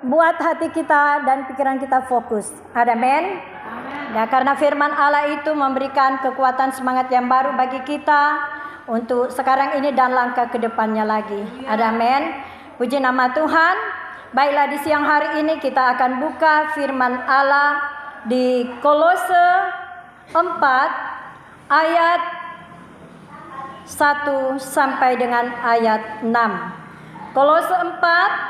buat hati kita dan pikiran kita fokus. Amin. Ya, karena firman Allah itu memberikan kekuatan semangat yang baru bagi kita untuk sekarang ini dan langkah ke depannya lagi. Amin. Puji nama Tuhan. Baiklah, di siang hari ini kita akan buka firman Allah di Kolose 4 ayat 1 sampai dengan ayat 6. Kolose 4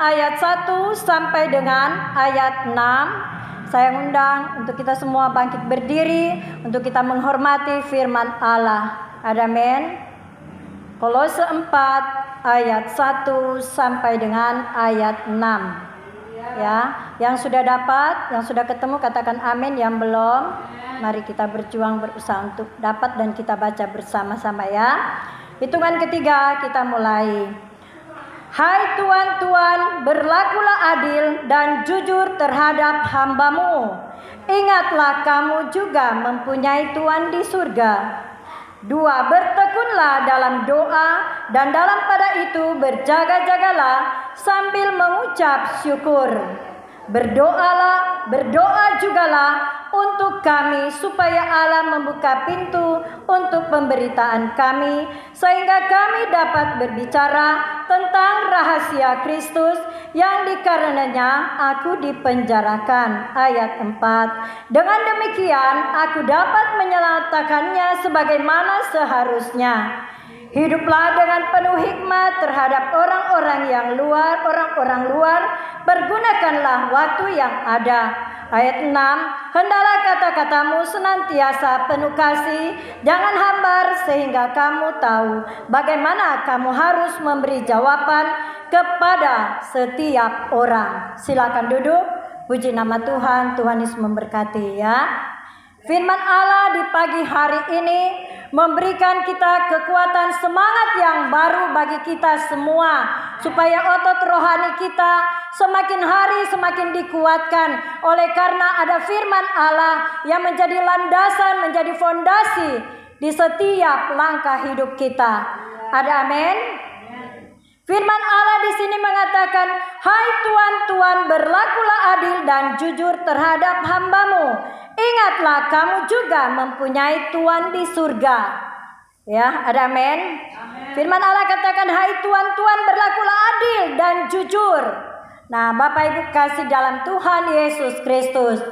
ayat 1 sampai dengan ayat 6. Saya undang untuk kita semua bangkit berdiri untuk kita menghormati firman Allah. Amin. Kolose 4 ayat 1 sampai dengan ayat 6. Ya, yang sudah dapat, yang sudah ketemu katakan amin, yang belum mari kita berjuang berusaha untuk dapat dan kita baca bersama-sama ya. Hitungan ketiga kita mulai. Hai tuan-tuan, berlakulah adil dan jujur terhadap hamba-Mu. Ingatlah kamu juga mempunyai Tuhan di surga. 2. Bertekunlah dalam doa dan dalam pada itu berjaga-jagalah sambil mengucap syukur. Berdoa jugalah untuk kami supaya Allah membuka pintu untuk pemberitaan kami sehingga kami dapat berbicara tentang rahasia Kristus yang dikarenanya aku dipenjarakan. Ayat 4. Dengan demikian aku dapat menyatakannya sebagaimana seharusnya. Hiduplah dengan penuh hikmat terhadap orang-orang luar, pergunakanlah waktu yang ada. Ayat 6. Hendaklah kata-katamu senantiasa penuh kasih, jangan hambar sehingga kamu tahu bagaimana kamu harus memberi jawaban kepada setiap orang. Silakan duduk. Puji nama Tuhan. Tuhan Yesus memberkati ya. Firman Allah di pagi hari ini memberikan kita kekuatan semangat yang baru bagi kita semua, supaya otot rohani kita semakin hari semakin dikuatkan oleh karena ada firman Allah yang menjadi landasan, menjadi fondasi di setiap langkah hidup kita. Ada amin? Firman Allah di sini mengatakan, hai tuan-tuan, berlakulah adil dan jujur terhadap hamba-Mu. Ingatlah kamu juga mempunyai Tuhan di surga. Ya, ada amin. Firman Allah katakan, hai tuan-tuan, berlakulah adil dan jujur. Nah, Bapak Ibu kasih dalam Tuhan Yesus Kristus,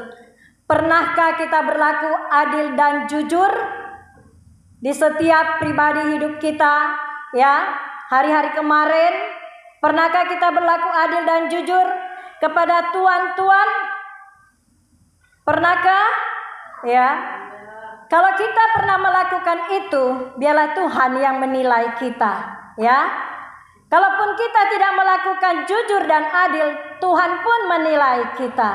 pernahkah kita berlaku adil dan jujur di setiap pribadi hidup kita? Ya, hari-hari kemarin, pernahkah kita berlaku adil dan jujur kepada tuan-tuan? Pernahkah? Ya. Kalau kita pernah melakukan itu, biarlah Tuhan yang menilai kita, ya. Kalaupun kita tidak melakukan jujur dan adil, Tuhan pun menilai kita.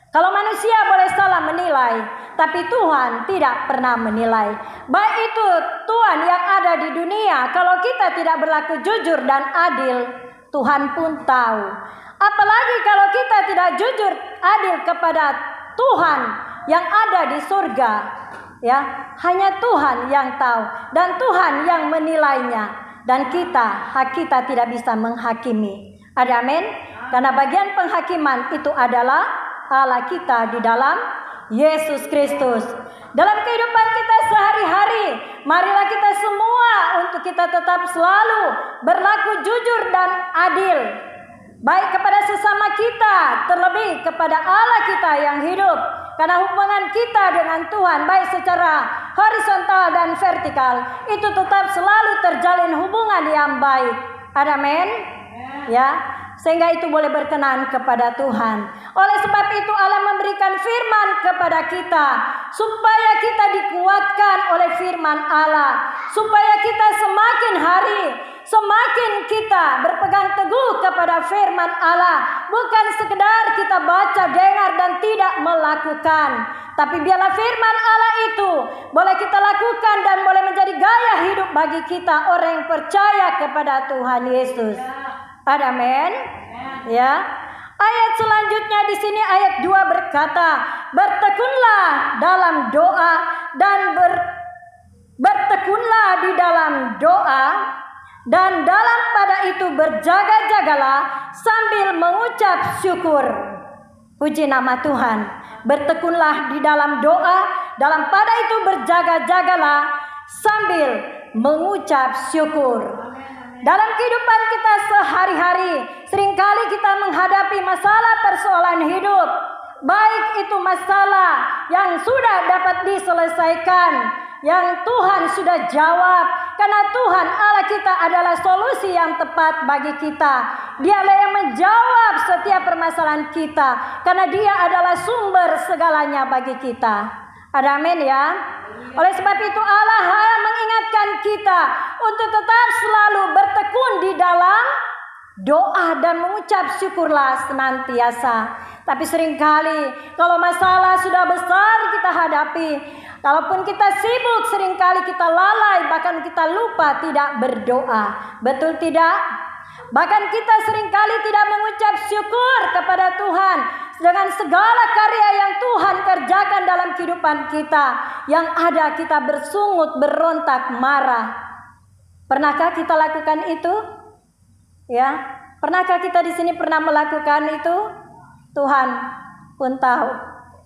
Kalau manusia boleh salah menilai, tapi Tuhan tidak pernah menilai. Baik itu Tuhan yang ada di dunia, kalau kita tidak berlaku jujur dan adil, Tuhan pun tahu. Apalagi kalau kita tidak jujur adil kepada Tuhan yang ada di surga, ya, hanya Tuhan yang tahu dan Tuhan yang menilainya, dan hak kita tidak bisa menghakimi. Ada amin? Karena bagian penghakiman itu adalah Allah kita di dalam Yesus Kristus. Dalam kehidupan kita sehari-hari, marilah kita semua untuk kita tetap selalu berlaku jujur dan adil, baik kepada sesama kita, terlebih kepada Allah kita yang hidup. Karena hubungan kita dengan Tuhan, baik secara horizontal dan vertikal, itu tetap selalu terjalin hubungan yang baik. Amin. Ya, sehingga itu boleh berkenan kepada Tuhan. Oleh sebab itu Allah memberikan firman kepada kita, supaya kita dikuatkan oleh firman Allah, supaya kita semakin hari semakin kita berpegang teguh kepada firman Allah, bukan sekedar kita baca, dengar dan tidak melakukan, tapi biarlah firman Allah itu boleh kita lakukan dan boleh menjadi gaya hidup bagi kita orang yang percaya kepada Tuhan Yesus. Amin. Ya. Ayat selanjutnya di sini ayat 2 berkata, bertekunlah dalam doa dan bertekunlah di dalam doa Dan dalam pada itu berjaga-jagalah sambil mengucap syukur. Puji nama Tuhan. Bertekunlah di dalam doa, dalam pada itu berjaga-jagalah sambil mengucap syukur. Dalam kehidupan kita sehari-hari, seringkali kita menghadapi masalah persoalan hidup. Baik itu masalah yang sudah dapat diselesaikan, yang Tuhan sudah jawab. Karena Tuhan Allah kita adalah solusi yang tepat bagi kita. Dialah yang menjawab setiap permasalahan kita. Karena Dia adalah sumber segalanya bagi kita. Ada amin ya. Oleh sebab itu Allah mengingatkan kita untuk tetap selalu bertekun di dalam doa dan mengucap syukurlah senantiasa. Tapi seringkali kalau masalah sudah besar kita hadapi, kalaupun kita sibuk, seringkali kita lalai, bahkan kita lupa tidak berdoa. Betul tidak? Bahkan kita seringkali tidak mengucap syukur kepada Tuhan dengan segala karya yang Tuhan kerjakan dalam kehidupan kita. Yang ada kita bersungut, berontak, marah. Pernahkah kita lakukan itu? Ya, pernahkah kita di sini pernah melakukan itu? Tuhan pun tahu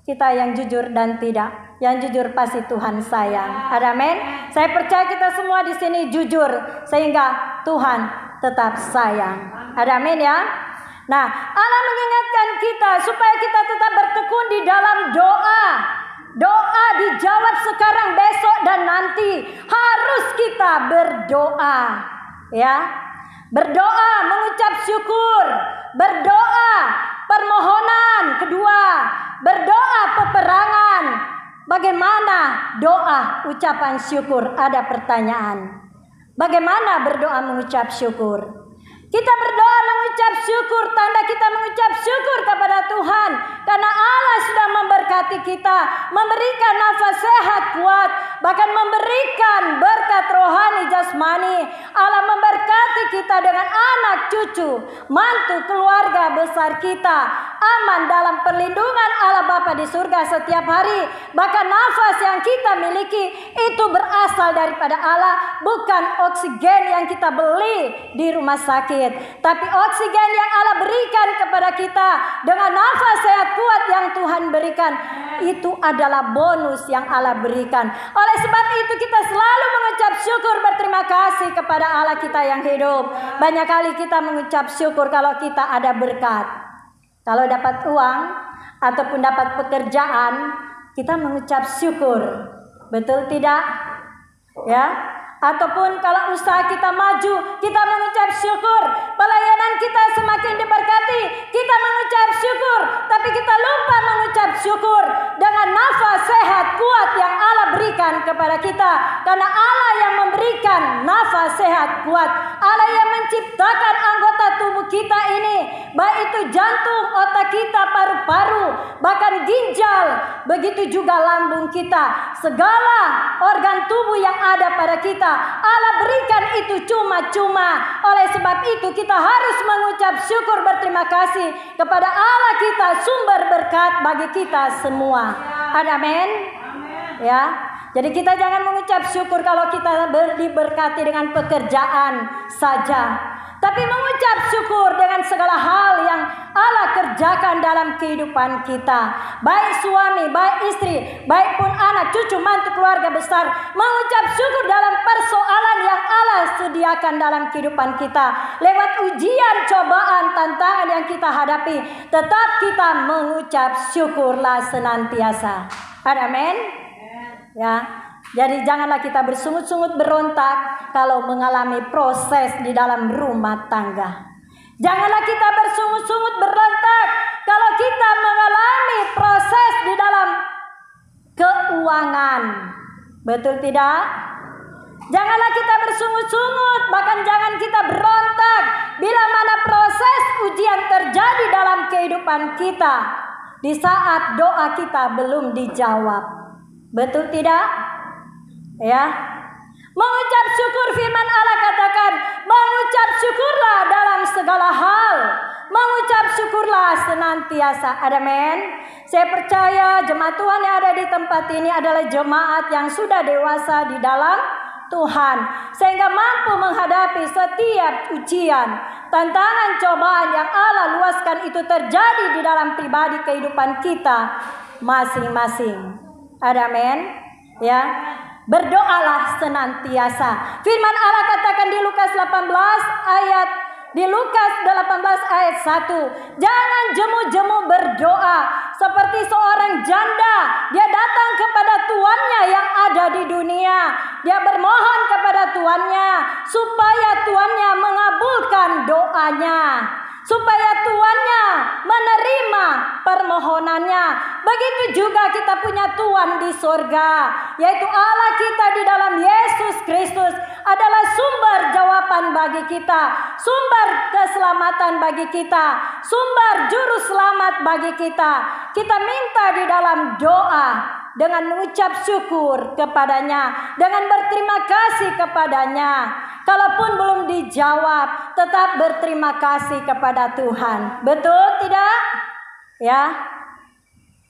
kita yang jujur dan tidak. Yang jujur pasti Tuhan sayang. Amin. Saya percaya kita semua di sini jujur sehingga Tuhan tetap sayang. Amin ya. Nah, Allah mengingatkan kita supaya kita tetap bertekun di dalam doa. Doa dijawab sekarang, besok dan nanti. Harus kita berdoa. Ya. Berdoa, mengucap syukur. Berdoa, permohonan. Kedua, berdoa peperangan. Bagaimana doa ucapan syukur? Ada pertanyaan. Bagaimana berdoa mengucap syukur? Kita berdoa mengucap syukur, tanda kita mengucap syukur kepada Tuhan. Karena Allah sudah memberkati kita, memberikan nafas sehat kuat, bahkan memberikan berkat rohani jasmani. Allah memberkati kita dengan anak cucu, mantu, keluarga besar kita, aman dalam perlindungan Allah Bapa di surga setiap hari. Bahkan nafas yang kita miliki itu berasal daripada Allah, bukan oksigen yang kita beli di rumah sakit, tapi oksigen yang Allah berikan kepada kita dengan nafas sehat kuat yang Tuhan berikan. Itu adalah bonus yang Allah berikan. Oleh sebab itu kita selalu mengucap syukur, berterima kasih kepada Allah kita yang hidup. Banyak kali kita mengucap syukur kalau kita ada berkat. Kalau dapat uang ataupun dapat pekerjaan, kita mengucap syukur. Betul tidak? Ya. Ataupun kalau usaha kita maju, kita mengucap syukur. Pelayanan kita semakin diberkati, kita mengucap syukur. Tapi kita lupa mengucap syukur dengan nafas sehat kuat yang Allah berikan kepada kita. Karena Allah yang memberikan nafas sehat kuat, Allah yang menciptakan anggota tubuh kita ini, baik itu jantung, otak kita, paru-paru, bahkan ginjal, begitu juga lambung kita. Segala organ tubuh yang ada pada kita, Allah berikan itu cuma-cuma. Oleh sebab itu kita harus mengucap syukur, berterima kasih kepada Allah kita, sumber berkat bagi kita semua. Amin. Ya. Jadi kita jangan mengucap syukur kalau kita diberkati dengan pekerjaan saja, tapi mengucap syukur dengan segala hal yang Allah kerjakan dalam kehidupan kita. Baik suami, baik istri, baik pun anak, cucu, mantu, keluarga besar. Mengucap syukur dalam persoalan yang Allah sediakan dalam kehidupan kita. Lewat ujian, cobaan, tantangan yang kita hadapi, tetap kita mengucap syukurlah senantiasa. Amin. Ya, jadi janganlah kita bersungut-sungut berontak kalau mengalami proses di dalam rumah tangga. Janganlah kita bersungut-sungut berontak kalau kita mengalami proses di dalam keuangan. Betul tidak? Janganlah kita bersungut-sungut, bahkan jangan kita berontak bila mana proses ujian terjadi dalam kehidupan kita di saat doa kita belum dijawab. Betul tidak? Ya. Mengucap syukur, firman Allah katakan, mengucap syukurlah dalam segala hal. Mengucap syukurlah senantiasa. Amin. Saya percaya jemaat Tuhan yang ada di tempat ini adalah jemaat yang sudah dewasa di dalam Tuhan, sehingga mampu menghadapi setiap ujian, tantangan, cobaan yang Allah luaskan itu terjadi di dalam pribadi kehidupan kita masing-masing. Amin. Ya. Berdoalah senantiasa. Firman Allah katakan di Lukas 18 ayat 1. Jangan jemu-jemu berdoa seperti seorang janda. Dia datang kepada tuannya yang ada di dunia. Dia bermohon kepada tuannya supaya tuannya mengabulkan doanya, supaya tuannya menerima permohonannya. Begitu juga kita punya Tuhan di surga, yaitu Allah kita di dalam Yesus Kristus adalah sumber jawaban bagi kita, sumber keselamatan bagi kita, sumber juru selamat bagi kita. Kita minta di dalam doa dengan mengucap syukur kepadanya, dengan berterima kasih kepadanya. Kalaupun belum dijawab, tetap berterima kasih kepada Tuhan. Betul tidak? Ya.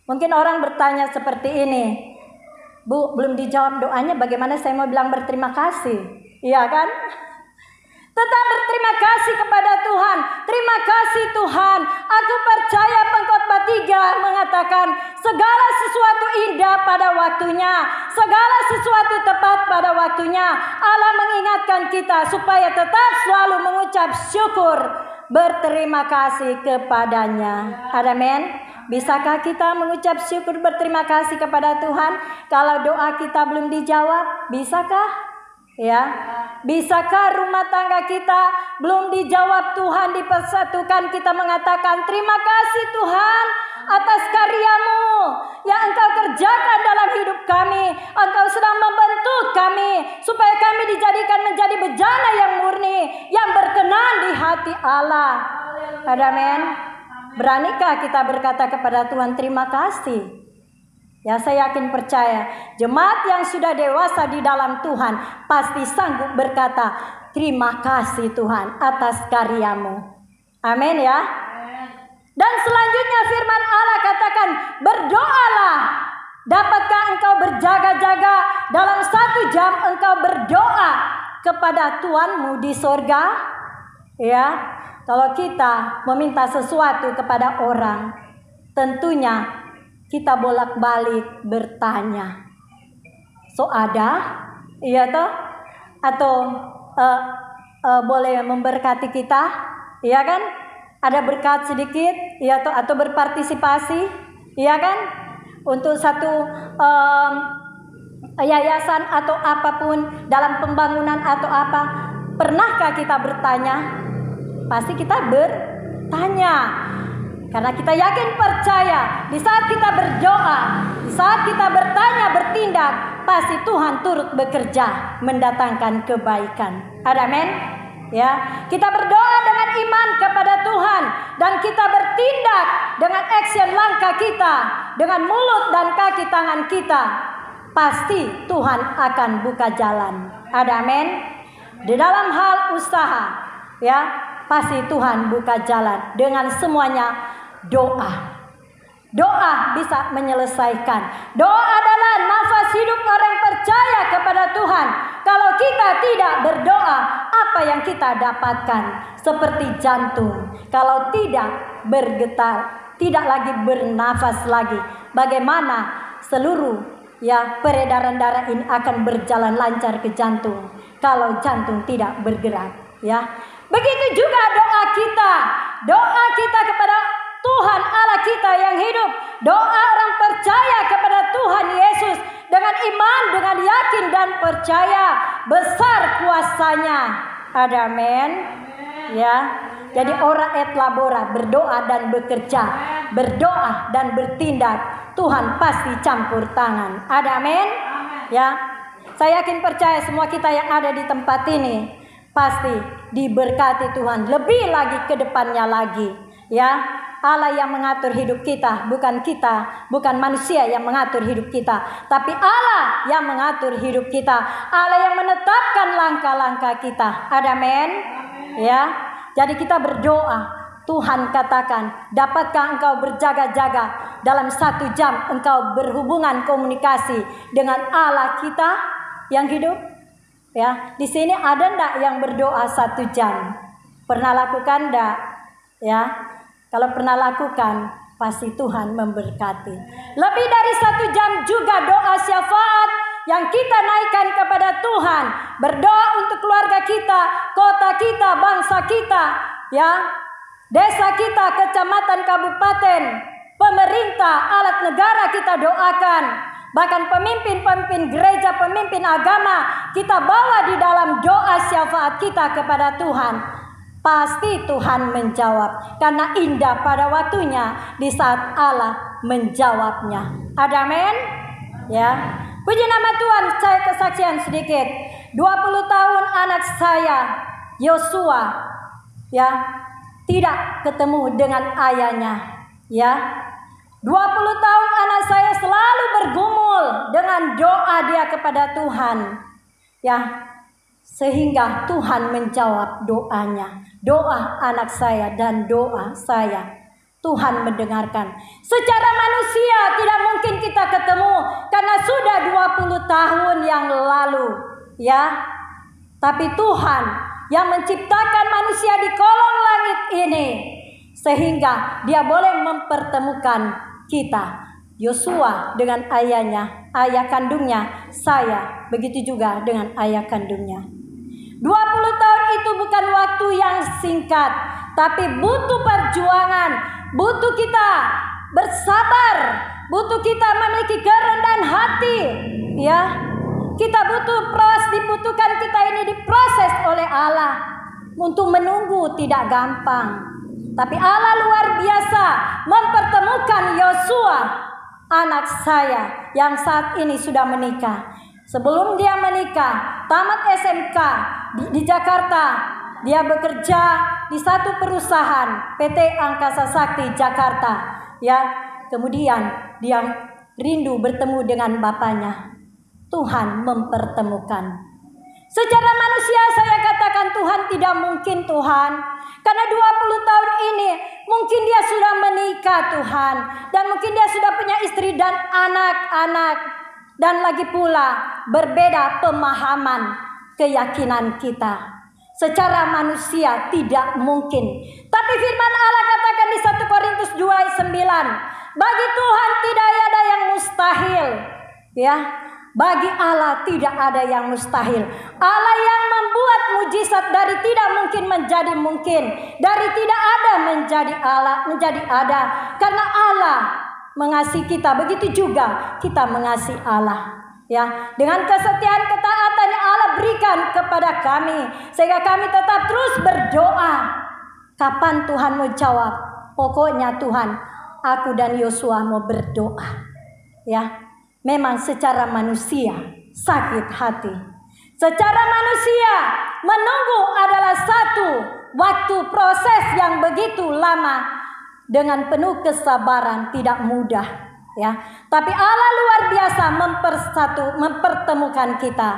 Mungkin orang bertanya seperti ini, Bu, belum dijawab doanya, bagaimana saya mau bilang berterima kasih? Iya kan? Tetap berterima kasih kepada Tuhan. Terima kasih Tuhan. Aku percaya Pengkhotbah 3 mengatakan segala sesuatu indah pada waktunya, segala sesuatu tepat pada waktunya. Allah mengingatkan kita supaya tetap selalu mengucap syukur, berterima kasih kepadanya. Amin. Bisakah kita mengucap syukur berterima kasih kepada Tuhan kalau doa kita belum dijawab? Bisakah? Ya, bisakah rumah tangga kita belum dijawab Tuhan dipersatukan, kita mengatakan terima kasih Tuhan atas karya-Mu yang Engkau kerjakan dalam hidup kami. Engkau sedang membentuk kami supaya kami dijadikan menjadi bejana yang murni, yang berkenan di hati Allah. Amin. Beranikah kita berkata kepada Tuhan terima kasih? Ya, saya yakin percaya jemaat yang sudah dewasa di dalam Tuhan pasti sanggup berkata terima kasih Tuhan atas karya-Mu. Amin ya. Dan selanjutnya firman Allah katakan berdoalah. Dapatkah engkau berjaga-jaga dalam 1 jam engkau berdoa kepada Tuhanmu di sorga? Ya, kalau kita meminta sesuatu kepada orang, tentunya kita bolak-balik bertanya, so ada, iya toh, atau boleh memberkati kita, iya kan? Ada berkat sedikit, iya toh, atau berpartisipasi, iya kan? Untuk satu yayasan atau apapun dalam pembangunan atau apa, pernahkah kita bertanya? Pasti kita bertanya. Karena kita yakin percaya di saat kita berdoa, di saat kita bertanya, bertindak, pasti Tuhan turut bekerja mendatangkan kebaikan. Amin. Ya, kita berdoa dengan iman kepada Tuhan dan kita bertindak dengan action langkah kita, dengan mulut dan kaki tangan kita. Pasti Tuhan akan buka jalan. Amin. Di dalam hal usaha, ya, pasti Tuhan buka jalan dengan semuanya. Doa bisa menyelesaikan. Doa adalah nafas hidup orang percaya kepada Tuhan. Kalau kita tidak berdoa, apa yang kita dapatkan? Seperti jantung, kalau tidak bergetar, tidak lagi bernafas lagi, bagaimana seluruh peredaran darah ini akan berjalan lancar ke jantung kalau jantung tidak bergerak, ya. Begitu juga doa kita kepada Tuhan Allah kita yang hidup, doa orang percaya kepada Tuhan Yesus dengan iman, dengan yakin dan percaya besar kuasanya. Amin. Ya. Jadi ora et labora, berdoa dan bekerja, berdoa dan bertindak, Tuhan pasti campur tangan. Amin. Ya. Saya yakin percaya semua kita yang ada di tempat ini pasti diberkati Tuhan lebih lagi ke depannya lagi, ya. Allah yang mengatur hidup kita, bukan manusia yang mengatur hidup kita, tapi Allah yang mengatur hidup kita. Allah yang menetapkan langkah-langkah kita. Amin. Ya. Jadi kita berdoa. Tuhan katakan, dapatkah engkau berjaga-jaga dalam 1 jam engkau berhubungan komunikasi dengan Allah kita yang hidup? Ya, di sini ada ndak yang berdoa 1 jam? Pernah lakukan ndak? Ya, kalau pernah lakukan, pasti Tuhan memberkati. Lebih dari 1 jam juga doa syafaat yang kita naikkan kepada Tuhan. Berdoa untuk keluarga kita, kota kita, bangsa kita, ya, desa kita, kecamatan, kabupaten, pemerintah, alat negara kita doakan. Bahkan pemimpin-pemimpin gereja, pemimpin agama kita bawa di dalam doa syafaat kita kepada Tuhan. Pasti Tuhan menjawab, karena indah pada waktunya di saat Allah menjawabnya. Ada amin? Ya. Puji nama Tuhan. Saya kesaksian sedikit. 20 tahun anak saya Yosua, ya, tidak ketemu dengan ayahnya, ya. 20 tahun anak saya selalu bergumul dengan doa dia kepada Tuhan, ya, sehingga Tuhan menjawab doanya, doa anak saya dan doa saya. Tuhan mendengarkan. Secara manusia tidak mungkin kita ketemu karena sudah 20 tahun yang lalu, ya. Tapi Tuhan yang menciptakan manusia di kolong langit ini, sehingga dia boleh mempertemukan kita, Yosua dengan ayahnya, ayah kandungnya saya, begitu juga dengan ayah kandungnya. 20 tahun itu bukan waktu yang singkat, tapi butuh perjuangan, butuh kita bersabar, butuh kita memiliki kerendahan hati, ya. Kita dibutuhkan kita ini diproses oleh Allah. Untuk menunggu tidak gampang, tapi Allah luar biasa mempertemukan Yosua, anak saya yang saat ini sudah menikah. Sebelum dia menikah, tamat SMK di Jakarta, dia bekerja di satu perusahaan PT Angkasa Sakti Jakarta, ya. Kemudian dia rindu bertemu dengan bapaknya. Tuhan mempertemukan. Secara manusia saya katakan Tuhan tidak mungkin, Tuhan. Karena 20 tahun ini mungkin dia sudah menikah, Tuhan. Dan mungkin dia sudah punya istri dan anak-anak. Dan lagi pula berbeda pemahaman keyakinan kita. Secara manusia tidak mungkin. Tapi firman Allah katakan di 1 Korintus 2:9. Bagi Tuhan tidak ada yang mustahil. Ya. Bagi Allah tidak ada yang mustahil. Allah yang membuat mujizat dari tidak mungkin menjadi mungkin, dari tidak ada menjadi Allah, menjadi ada. Karena Allah mengasihi kita, begitu juga kita mengasihi Allah. Ya, dengan kesetiaan ketaatan yang Allah berikan kepada kami, sehingga kami tetap terus berdoa. Kapan Tuhan mau jawab? Pokoknya Tuhan, aku dan Yosua mau berdoa. Ya. Memang secara manusia sakit hati. Secara manusia menunggu adalah satu waktu proses yang begitu lama dengan penuh kesabaran, tidak mudah, ya. Tapi Allah luar biasa mempertemukan kita,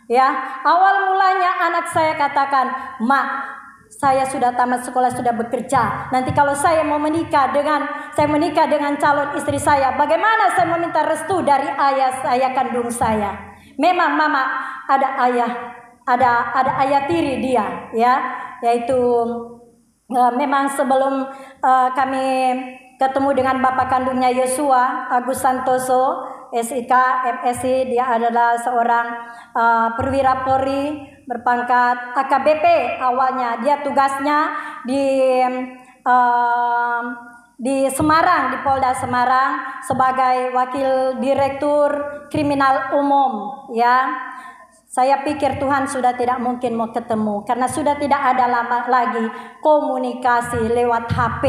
ya. Awal mulanya anak saya katakan, "Mak, saya sudah tamat sekolah, sudah bekerja. Nanti kalau saya menikah dengan calon istri saya, bagaimana saya meminta restu dari ayah kandung saya?" Memang mama ada ayah tiri dia, ya, yaitu memang sebelum kami ketemu dengan bapak kandungnya Yosua, Agus Santoso, SIK, MSI, dia adalah seorang perwira Polri berpangkat AKBP awalnya. Dia tugasnya di Semarang, di Polda Semarang sebagai wakil direktur kriminal umum, ya. Saya pikir Tuhan sudah tidak mungkin mau ketemu karena sudah tidak ada lama lagi komunikasi lewat HP,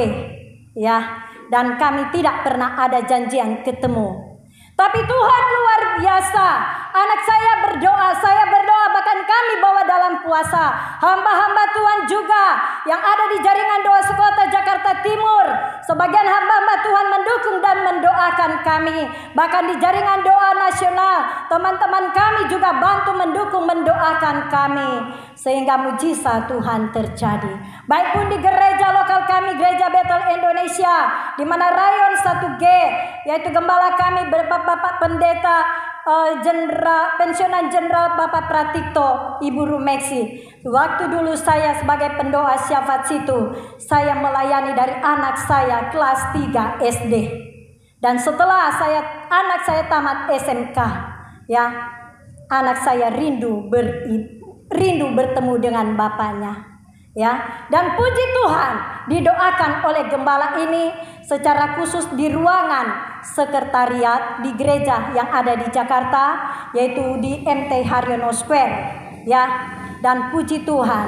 ya. Dan kami tidak pernah ada janjian ketemu. Tapi Tuhan luar biasa. Anak saya berdoa, bahkan kami bawa dalam puasa. Hamba-hamba Tuhan juga yang ada di jaringan doa sekota Jakarta Timur. Sebagian hamba-hamba Tuhan mendukung dan mendoakan kami. Bahkan di jaringan doa nasional, teman-teman kami juga bantu mendukung, mendoakan kami. Sehingga mujizat Tuhan terjadi. Baik pun di gereja lokal kami, Gereja Betel Indonesia, di mana rayon 1G, yaitu gembala kami Bapak pendeta pensiunan jenderal Bapak Pratikto, Ibu Rumeksi. Waktu dulu saya sebagai pendoa syafaat situ, saya melayani dari anak saya kelas 3 SD. Dan setelah anak saya tamat SMK, ya, anak saya rindu bertemu dengan bapaknya. Ya, dan puji Tuhan didoakan oleh gembala ini secara khusus di ruangan sekretariat di gereja yang ada di Jakarta, yaitu di MT Haryono Square, ya. Dan puji Tuhan,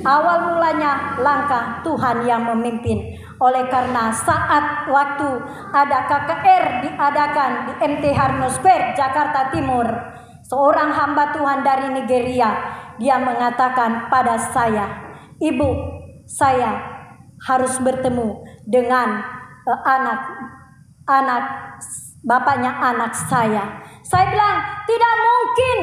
awal mulanya langkah Tuhan yang memimpin. Oleh karena saat waktu ada KKR diadakan di MT Haryono Square Jakarta Timur, seorang hamba Tuhan dari Nigeria, dia mengatakan pada saya, "Ibu, saya harus bertemu dengan anak bapaknya anak saya." Saya bilang, "Tidak mungkin,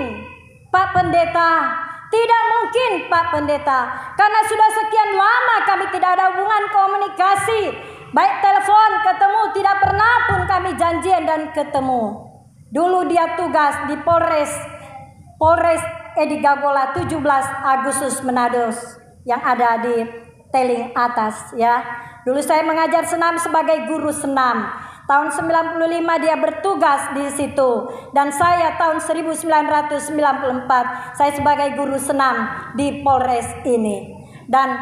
Pak Pendeta. Tidak mungkin, Pak Pendeta. Karena sudah sekian lama kami tidak ada hubungan komunikasi. Baik telepon, ketemu, tidak pernah pun kami janjian dan ketemu." Dulu dia tugas di Polres Edi Gagola 17 Agustus Manado yang ada di Teling Atas, ya. Dulu saya mengajar senam sebagai guru senam. Tahun 95 dia bertugas di situ, dan saya tahun 1994 saya sebagai guru senam di Polres ini. Dan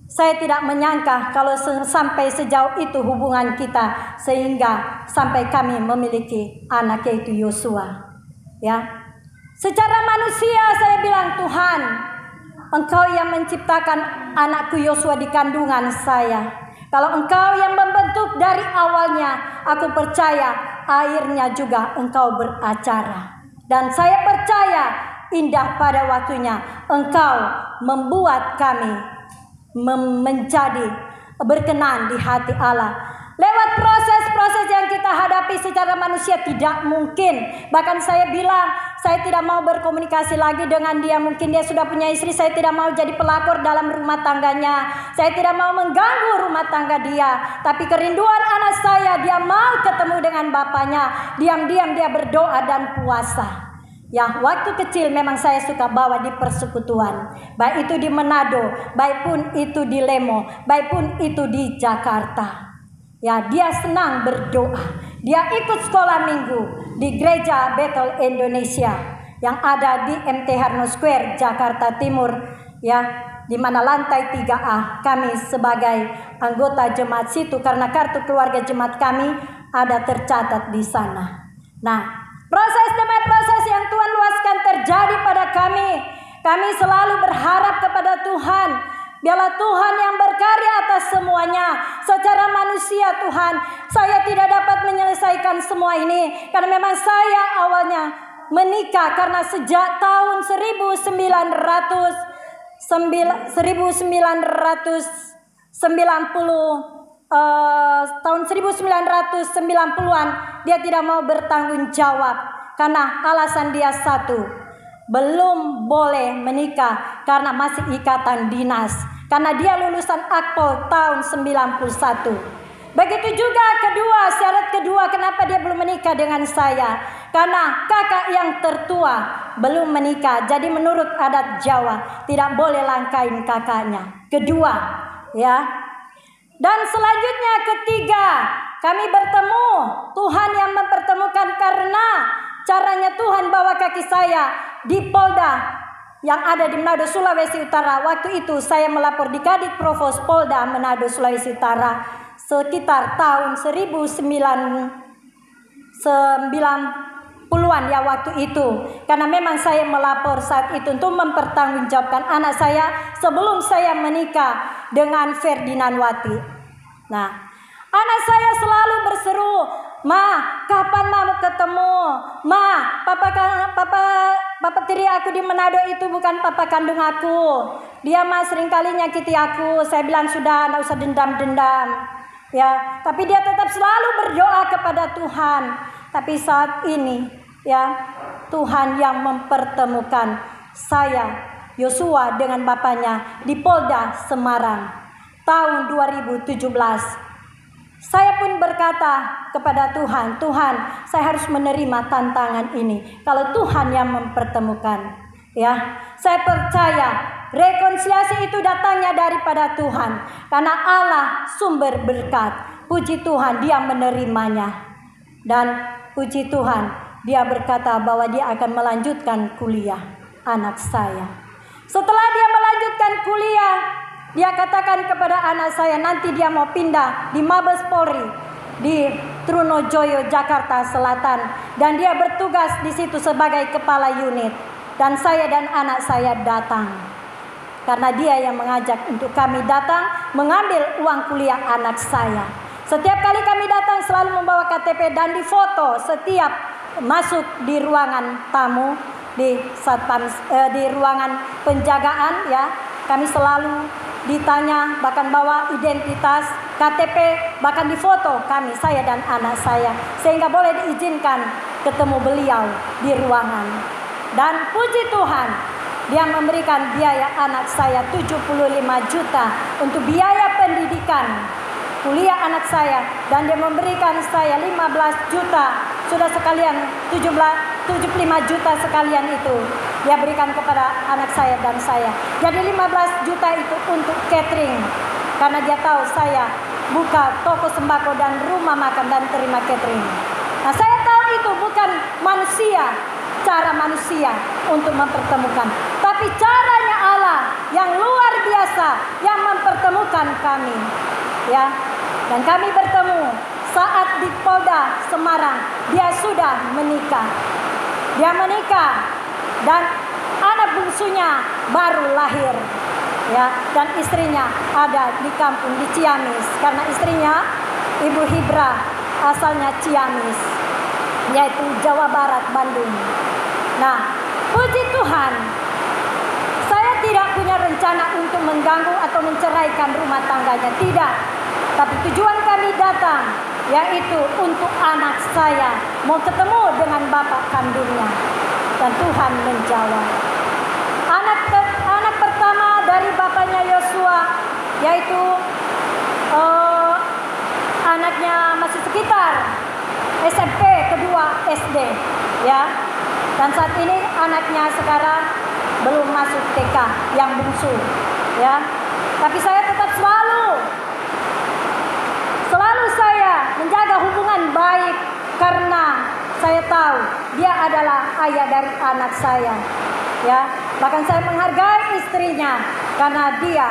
saya tidak menyangka kalau sampai sejauh itu hubungan kita, sehingga sampai kami memiliki anak, yaitu Yosua, ya. Secara manusia saya bilang, "Tuhan, Engkau yang menciptakan anakku Yosua di kandungan saya. Kalau Engkau yang membentuk dari awalnya, aku percaya akhirnya juga Engkau beracara. Dan saya percaya indah pada waktunya Engkau membuat kami menjadi berkenan di hati Allah." Lewat proses-proses yang kita hadapi secara manusia tidak mungkin. Bahkan saya bilang, saya tidak mau berkomunikasi lagi dengan dia. Mungkin dia sudah punya istri, saya tidak mau jadi pelakor dalam rumah tangganya. Saya tidak mau mengganggu rumah tangga dia. Tapi kerinduan anak saya, dia mau ketemu dengan bapaknya. Diam-diam dia berdoa dan puasa. Ya, waktu kecil memang saya suka bawa di persekutuan. Baik itu di Manado, baik pun itu di Lemo, baik pun itu di Jakarta. Ya, dia senang berdoa. Dia ikut sekolah minggu di Gereja Bethel Indonesia yang ada di MT Haryono Square Jakarta Timur, ya, di mana lantai 3A. Kami sebagai anggota jemaat situ, karena kartu keluarga jemaat kami ada tercatat di sana. Nah, proses demi proses yang Tuhan luaskan terjadi pada kami. Kami selalu berharap kepada Tuhan. Biarlah Tuhan yang berkarya atas semuanya. Secara manusia, Tuhan, saya tidak dapat menyelesaikan semua ini, karena memang saya awalnya menikah karena sejak tahun 1990-an dia tidak mau bertanggung jawab karena alasan dia satu, belum boleh menikah karena masih ikatan dinas, karena dia lulusan Akpol tahun 91. Begitu juga syarat kedua kenapa dia belum menikah dengan saya, karena kakak yang tertua belum menikah. Jadi menurut adat Jawa tidak boleh langkain kakaknya. Kedua, ya. Dan selanjutnya ketiga, kami bertemu, Tuhan yang mempertemukan, karena caranya Tuhan bawa kaki saya di Polda yang ada di Manado, Sulawesi Utara. Waktu itu saya melapor di Kadit Provos Polda Manado, Sulawesi Utara sekitar tahun 1990-an ya waktu itu. Karena memang saya melapor saat itu untuk mempertanggungjawabkan anak saya sebelum saya menikah dengan Ferdinand Wati. Nah, anak saya selalu berseru, "Ma, kapan mau ketemu? Ma, papa tiri aku di Manado itu bukan papa kandung aku. Dia seringkali nyakiti aku." Saya bilang, "Sudah, enggak usah dendam-dendam." Ya, tapi dia tetap selalu berdoa kepada Tuhan. Tapi saat ini, ya, Tuhan yang mempertemukan saya, Yosua, dengan bapaknya di Polda Semarang tahun 2017. Saya pun berkata kepada Tuhan, Tuhan, saya harus menerima tantangan ini. Kalau Tuhan yang mempertemukan, ya, saya percaya rekonsiliasi itu datangnya daripada Tuhan, karena Allah sumber berkat. Puji Tuhan, Dia menerimanya, dan puji Tuhan, Dia berkata bahwa Dia akan melanjutkan kuliah anak saya. Setelah dia melanjutkan kuliah, dia katakan kepada anak saya, nanti dia mau pindah di Mabes Polri di Trunojoyo, Jakarta Selatan, dan dia bertugas di situ sebagai kepala unit. Dan saya dan anak saya datang karena dia yang mengajak untuk kami datang mengambil uang kuliah anak saya. Setiap kali kami datang selalu membawa KTP dan difoto setiap masuk di ruangan tamu, di satpam, di ruangan penjagaan, ya. Kami selalu ditanya, bahkan bawa identitas, KTP, bahkan difoto kami, saya dan anak saya, sehingga boleh diizinkan ketemu beliau di ruangan. Dan puji Tuhan, Dia memberikan biaya anak saya 75 juta untuk biaya pendidikan kuliah anak saya, dan Dia memberikan saya 15 juta. Sudah sekalian 75 juta sekalian itu Dia berikan kepada anak saya dan saya. Jadi 15 juta itu untuk catering, karena Dia tahu saya buka toko sembako dan rumah makan dan terima catering. Nah, saya tahu itu bukan manusia, cara manusia untuk mempertemukan, tapi caranya Allah yang luar biasa yang mempertemukan kami, ya. Dan kami bertemu saat di Polda Semarang. Dia sudah menikah. Dia menikah dan anak bungsunya baru lahir, ya. Dan istrinya ada di kampung di Ciamis, karena istrinya Ibu Hibra asalnya Ciamis, yaitu Jawa Barat, Bandung. Nah, puji Tuhan, saya tidak punya rencana untuk mengganggu atau menceraikan rumah tangganya, tidak. Tapi tujuan kami datang yaitu untuk anak saya mau ketemu dengan bapak kandungnya, dan Tuhan menjawab. Anak pertama dari bapaknya Yosua, yaitu anaknya masih sekitar SMP, kedua SD, ya. Dan saat ini anaknya sekarang belum masuk TK, yang bungsu, ya. Tapi saya tetap selalu saya menjaga hubungan baik, karena saya tahu dia adalah ayah dari anak saya, ya. Bahkan saya menghargai istrinya karena dia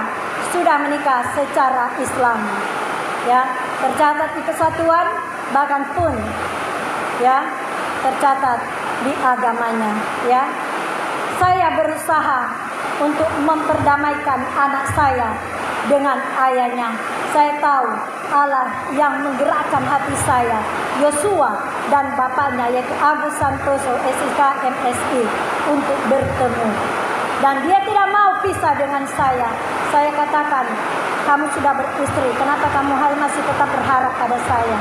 sudah menikah secara Islam, ya. Tercatat di kesatuan, bahkan pun, ya, tercatat di agamanya, ya. Saya berusaha untuk memperdamaikan anak saya dengan ayahnya. Saya tahu Allah yang menggerakkan hati saya, Yosua dan bapaknya yaitu Agus Santoso SIK MSI, untuk bertemu. Dan dia tidak mau pisah dengan saya. Saya katakan, kamu sudah beristri, kenapa kamu masih tetap berharap pada saya,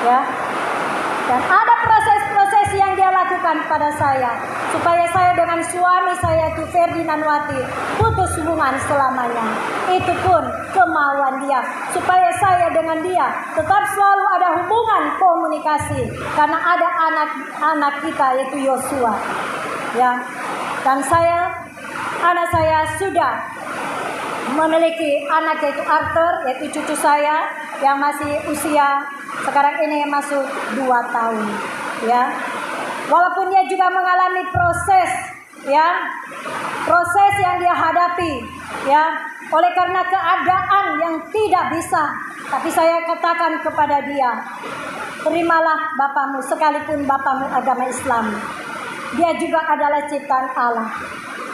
ya? Dan ada proses-proses yang dia lakukan pada saya, supaya saya dengan suami saya itu Ferdinand Wati putus hubungan selamanya. Itu pun kemauan dia, supaya saya dengan dia tetap selalu ada hubungan komunikasi, karena ada anak kita yaitu Yosua, ya. Dan anak saya sudah memiliki anak yaitu Arthur, yaitu cucu saya yang masih usia sekarang ini masuk 2 tahun, ya. Walaupun dia juga mengalami proses, ya, proses yang dia hadapi, ya, oleh karena keadaan yang tidak bisa. Tapi saya katakan kepada dia, terimalah bapamu, sekalipun bapamu agama Islam, dia juga adalah ciptaan Allah.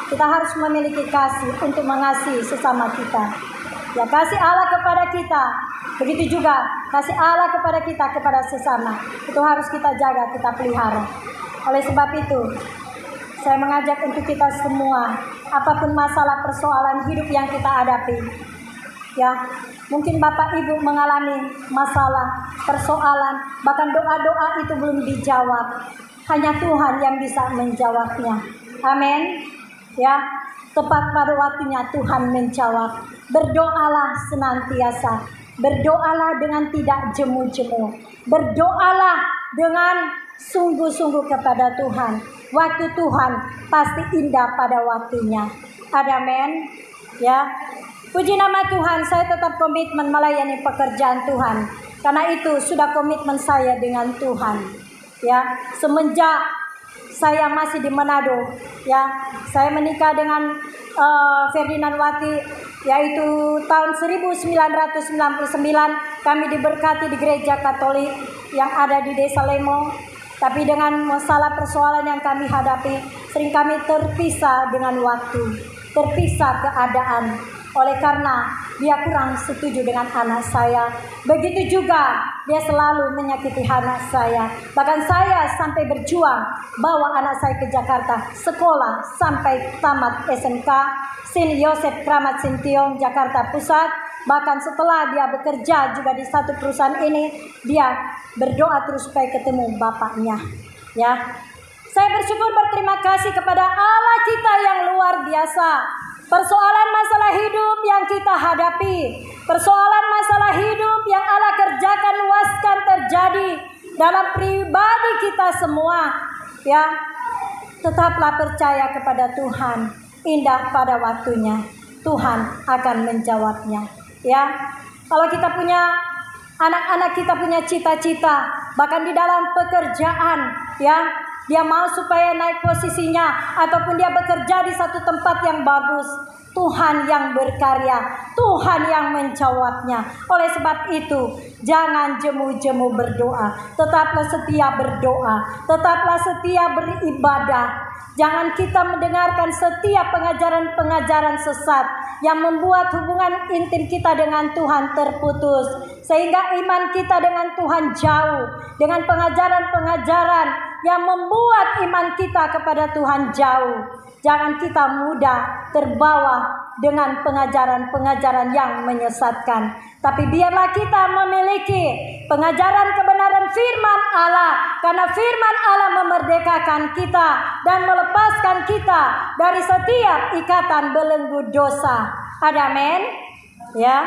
Kita harus memiliki kasih untuk mengasihi sesama kita, ya. Kasih Allah kepada kita, begitu juga kasih Allah kepada kita, kepada sesama, itu harus kita jaga, kita pelihara. Oleh sebab itu, saya mengajak untuk kita semua, apapun masalah persoalan hidup yang kita hadapi, ya, mungkin Bapak Ibu mengalami masalah, persoalan, bahkan doa-doa itu belum dijawab. Hanya Tuhan yang bisa menjawabnya. Amin. Ya, tepat pada waktunya Tuhan menjawab. Berdoalah senantiasa. Berdoalah dengan tidak jemu-jemu. Berdoalah dengan sungguh-sungguh kepada Tuhan. Waktu Tuhan pasti indah pada waktunya. Amin. Ya. Puji nama Tuhan, saya tetap komitmen melayani pekerjaan Tuhan. Karena itu sudah komitmen saya dengan Tuhan. Ya, semenjak saya masih di Manado, ya, saya menikah dengan Ferdinand Wati, yaitu tahun 1999 kami diberkati di gereja Katolik yang ada di Desa Lemo. Tapi dengan masalah persoalan yang kami hadapi, sering kami terpisah dengan waktu, terpisah keadaan. Oleh karena dia kurang setuju dengan anak saya. Begitu juga dia selalu menyakiti anak saya. Bahkan saya sampai berjuang bawa anak saya ke Jakarta, sekolah sampai tamat SMK Sin Yosef Kramat Sintiong Jakarta Pusat. Bahkan setelah dia bekerja juga di satu perusahaan ini, dia berdoa terus supaya ketemu bapaknya. Ya, saya bersyukur berterima kasih kepada Allah kita yang luar biasa. Persoalan masalah hidup yang kita hadapi, persoalan masalah hidup yang Allah kerjakan luaskan terjadi dalam pribadi kita semua, ya, tetaplah percaya kepada Tuhan. Indah pada waktunya Tuhan akan menjawabnya. Ya, kalau kita punya anak-anak, kita punya cita-cita, bahkan di dalam pekerjaan, ya, dia mau supaya naik posisinya, ataupun dia bekerja di satu tempat yang bagus, Tuhan yang berkarya, Tuhan yang menjawabnya. Oleh sebab itu, jangan jemu-jemu berdoa, tetaplah setia berdoa, tetaplah setia beribadah. Jangan kita mendengarkan setiap pengajaran-pengajaran sesat yang membuat hubungan intim kita dengan Tuhan terputus, sehingga iman kita dengan Tuhan jauh, dengan pengajaran-pengajaran yang membuat iman kita kepada Tuhan jauh. Jangan kita mudah terbawa dengan pengajaran-pengajaran yang menyesatkan. Tapi biarlah kita memiliki pengajaran kebenaran firman Allah. Karena firman Allah memerdekakan kita dan melepaskan kita dari setiap ikatan belenggu dosa. Amin. Ya,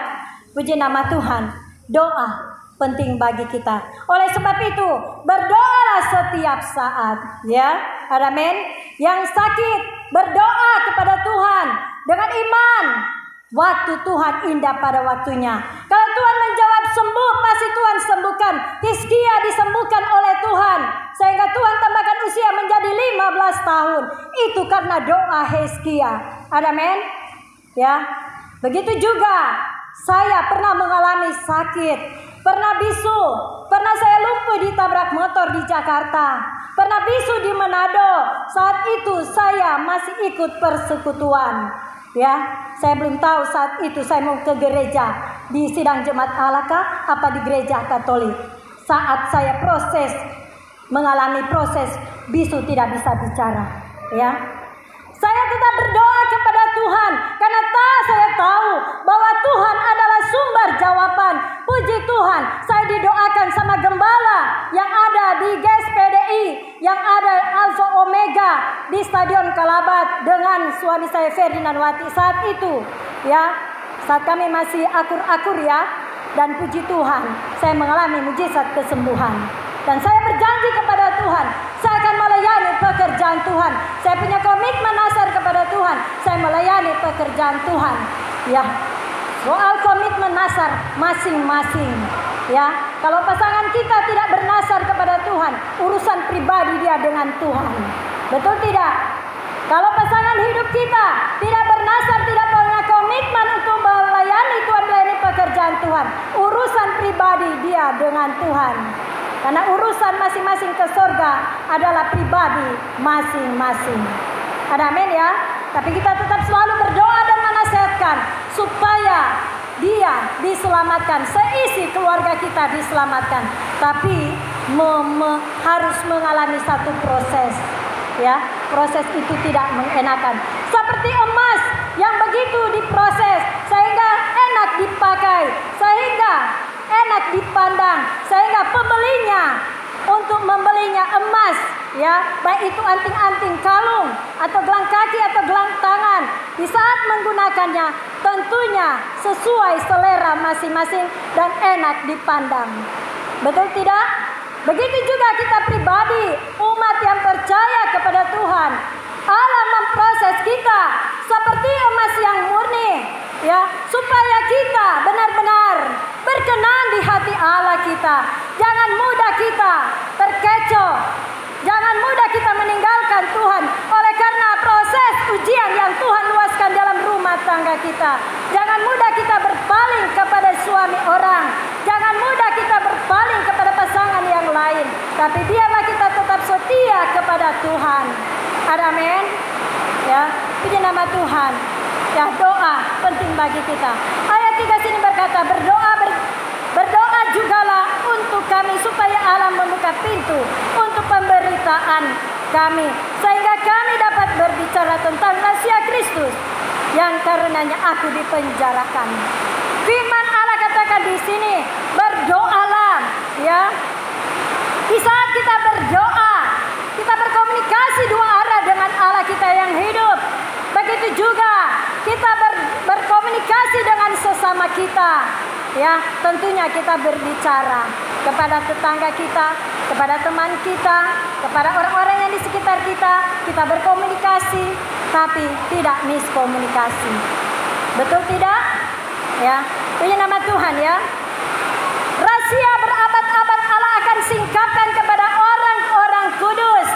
puji nama Tuhan. Doa penting bagi kita. Oleh sebab itu, berdoalah setiap saat, ya. Amin. Yang sakit berdoa kepada Tuhan dengan iman. Waktu Tuhan indah pada waktunya. Kalau Tuhan menjawab sembuh, pasti Tuhan sembuhkan. Hizkia disembuhkan oleh Tuhan, sehingga Tuhan tambahkan usia menjadi 15 tahun. Itu karena doa Hizkia. Amin. Ya. Begitu juga saya pernah mengalami sakit, pernah bisu, pernah saya lumpuh ditabrak motor di Jakarta, pernah bisu di Manado. Saat itu saya masih ikut persekutuan. Ya, saya belum tahu saat itu saya mau ke gereja di sidang jemaat Allah kah, apa di gereja Katolik. Saat saya mengalami proses bisu tidak bisa bicara. Ya, saya tetap berdoa kepada Tuhan karena saya tahu bahwa Tuhan adalah sumber jawaban. Puji Tuhan, saya didoakan sama gembala yang ada di GSPDI, yang ada Alfa Omega di Stadion Kalabat dengan suami saya Ferdinand Wati saat itu. Ya, saat kami masih akur-akur, ya. Dan puji Tuhan, saya mengalami mujizat kesembuhan. Dan saya berjanji kepada Tuhan, saya akan melayani pekerjaan Tuhan. Saya punya komitmen nasar kepada Tuhan, saya melayani pekerjaan Tuhan. Ya, soal komitmen nasar masing-masing. Ya, kalau pasangan kita tidak bernasar kepada Tuhan, urusan pribadi dia dengan Tuhan. Betul tidak? Kalau pasangan hidup kita tidak bernasar, tidak punya komitmen untuk melayani Tuhan, melayani pekerjaan Tuhan, urusan pribadi dia dengan Tuhan. Karena urusan masing-masing ke surga adalah pribadi masing-masing. Amin, ya. Tapi kita tetap selalu berdoa dan menasihatkan supaya dia diselamatkan, seisi keluarga kita diselamatkan. Tapi harus mengalami satu proses, ya. Proses itu tidak mengenakan. Seperti emas yang begitu diproses sehingga enak dipakai, sehingga enak dipandang, sehingga pembelinya untuk membelinya emas, ya, baik itu anting-anting, kalung, atau gelang kaki atau gelang tangan, di saat menggunakannya tentunya sesuai selera masing-masing dan enak dipandang. Betul tidak? Begitu juga kita pribadi, umat yang percaya kepada Tuhan. Allah memproses kita seperti emas yang murni, ya, supaya kita benar-benar berkenan di hati Allah kita. Jangan mudah kita terkecoh, jangan mudah kita meninggalkan Tuhan oleh karena proses ujian yang Tuhan luaskan dalam rumah tangga kita. Jangan mudah kita berpaling kepada suami orang, jangan mudah kita berpaling kepada pasangan yang lain, tapi biarlah kita tetap setia kepada Tuhan. Amin. Ya, puji nama Tuhan. Ya, doa penting bagi kita. Ayat 3 sini berkata, berdoa jugalah untuk kami supaya Allah membuka pintu untuk pemberitaan kami, sehingga kami dapat berbicara tentang rahasia Kristus yang karenanya aku dipenjarakan. Firman Allah katakan di sini, berdoalah, ya. Di saat kita berdoa, kita berkomunikasi dua arah dengan Allah kita yang hidup. Begitu juga kita berkomunikasi dengan sesama kita. Ya, tentunya kita berbicara kepada tetangga kita, kepada teman kita, kepada orang-orang yang di sekitar kita. Kita berkomunikasi, tapi tidak miskomunikasi. Betul tidak? Ya, puji nama Tuhan ya. Rahasia berabad-abad Allah akan singkapkan kepada orang-orang kudus.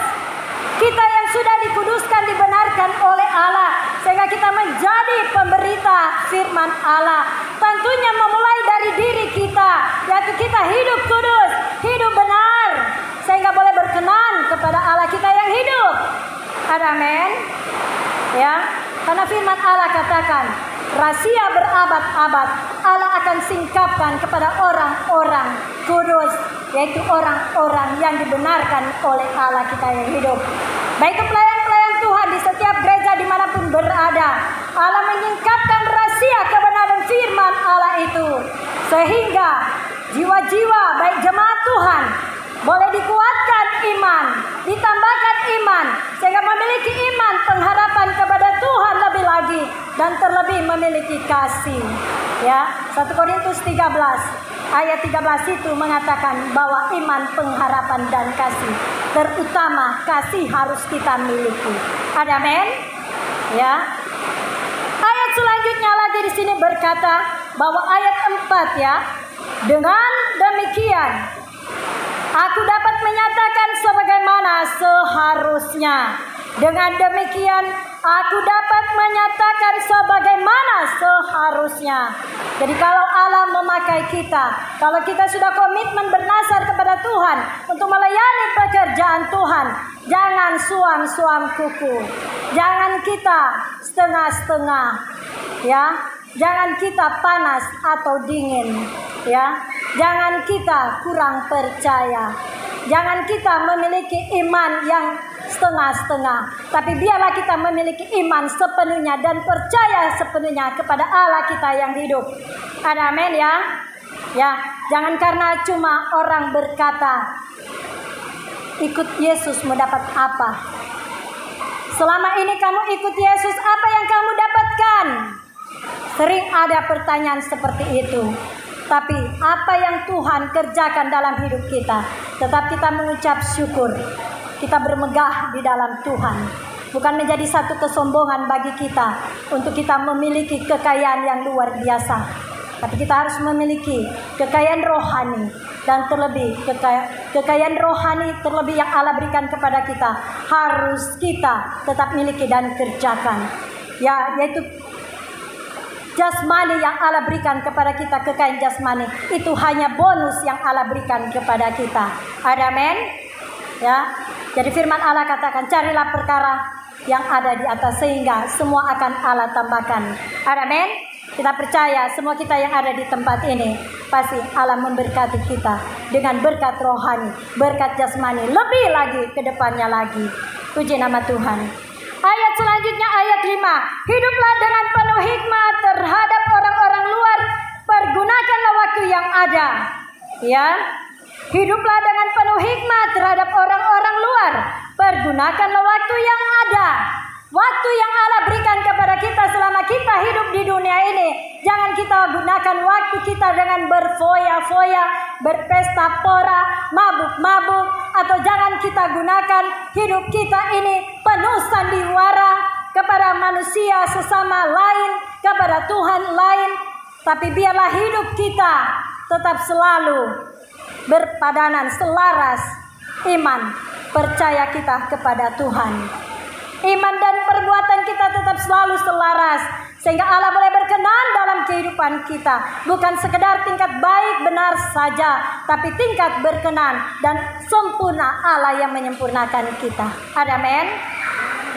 Kita yang sudah dikuduskan, dibenarkan oleh Allah, sehingga kita menjadi pemberita firman Allah. Tentunya memulai dari diri kita, yaitu kita hidup kudus, hidup benar, sehingga boleh berkenan kepada Allah kita yang hidup. Amin. Ya, karena firman Allah katakan, rahasia berabad-abad Allah akan singkapkan kepada orang-orang kudus, yaitu orang-orang yang dibenarkan oleh Allah kita yang hidup. Baik pelayan-pelayan Tuhan di setiap gereja dimanapun berada, Allah menyingkapkan rahasia kebenaran firman Allah itu, sehingga jiwa-jiwa baik jemaat Tuhan boleh dikuatkan iman, ditambahkan iman, sehingga memiliki iman pengharapan kepada Tuhan lebih lagi, dan terlebih memiliki kasih. Ya, 1 Korintus 13 ayat 13 itu mengatakan bahwa iman, pengharapan dan kasih, terutama kasih harus kita miliki. Amin. Ya. Ayat selanjutnya lagi di sini berkata bahwa ayat 4 ya, dengan demikian aku dapat menyatakan sebagaimana seharusnya. Dengan demikian aku dapat menyatakan sebagaimana seharusnya. Jadi kalau Allah memakai kita, kalau kita sudah komitmen bernasar kepada Tuhan untuk melayani pekerjaan Tuhan, jangan suam-suam kuku. Jangan kita setengah-setengah, ya. Jangan kita panas atau dingin, ya. Jangan kita kurang percaya. Jangan kita memiliki iman yang setengah-setengah, tapi biarlah kita memiliki iman sepenuhnya dan percaya sepenuhnya kepada Allah kita yang hidup. Amin ya. Ya, jangan karena cuma orang berkata ikut Yesus mendapat apa. Selama ini kamu ikut Yesus, apa yang kamu dapatkan? Sering ada pertanyaan seperti itu. Tapi apa yang Tuhan kerjakan dalam hidup kita, tetap kita mengucap syukur. Kita bermegah di dalam Tuhan. Bukan menjadi satu kesombongan bagi kita untuk kita memiliki kekayaan yang luar biasa. Tapi kita harus memiliki kekayaan rohani. Dan terlebih kekayaan rohani terlebih yang Allah berikan kepada kita, harus kita tetap miliki dan kerjakan. Ya, yaitu jasmani yang Allah berikan kepada kita, kekayaan jasmani itu hanya bonus yang Allah berikan kepada kita. Amin. Ya. Jadi firman Allah katakan, carilah perkara yang ada di atas sehingga semua akan Allah tambahkan. Amin. Kita percaya semua kita yang ada di tempat ini pasti Allah memberkati kita dengan berkat rohani, berkat jasmani, lebih lagi ke depannya lagi. Puji nama Tuhan. Ayat selanjutnya ayat 5. Hiduplah dengan penuh hikmat terhadap orang-orang luar, pergunakanlah waktu yang ada. Ya. Hiduplah dengan penuh hikmat terhadap orang-orang luar, pergunakanlah waktu yang ada. Waktu yang Allah berikan kepada kita selama kita hidup di dunia ini, jangan kita gunakan waktu kita dengan berfoya-foya, berpesta pora, mabuk-mabuk, atau jangan kita gunakan hidup kita ini penuh sandiwara kepada manusia sesama lain, kepada Tuhan lain. Tapi biarlah hidup kita tetap selalu berpadanan, selaras iman, percaya kita kepada Tuhan. Iman dan perbuatan kita tetap selalu selaras, sehingga Allah boleh berkenan dalam kehidupan kita. Bukan sekedar tingkat baik benar saja, tapi tingkat berkenan dan sempurna Allah yang menyempurnakan kita. Amin.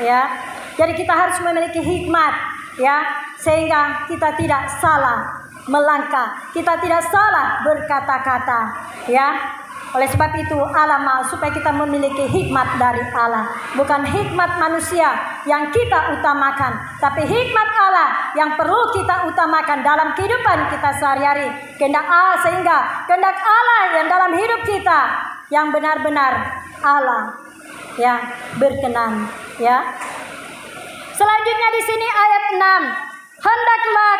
Ya. Jadi kita harus memiliki hikmat, ya, sehingga kita tidak salah melangkah, kita tidak salah berkata-kata, ya. Oleh sebab itu Allah mau supaya kita memiliki hikmat dari Allah, bukan hikmat manusia yang kita utamakan, tapi hikmat Allah yang perlu kita utamakan dalam kehidupan kita sehari-hari. Kehendak Allah, sehingga kehendak Allah yang dalam hidup kita yang benar-benar Allah yang berkenan, ya. Selanjutnya di sini ayat 6. Hendaklah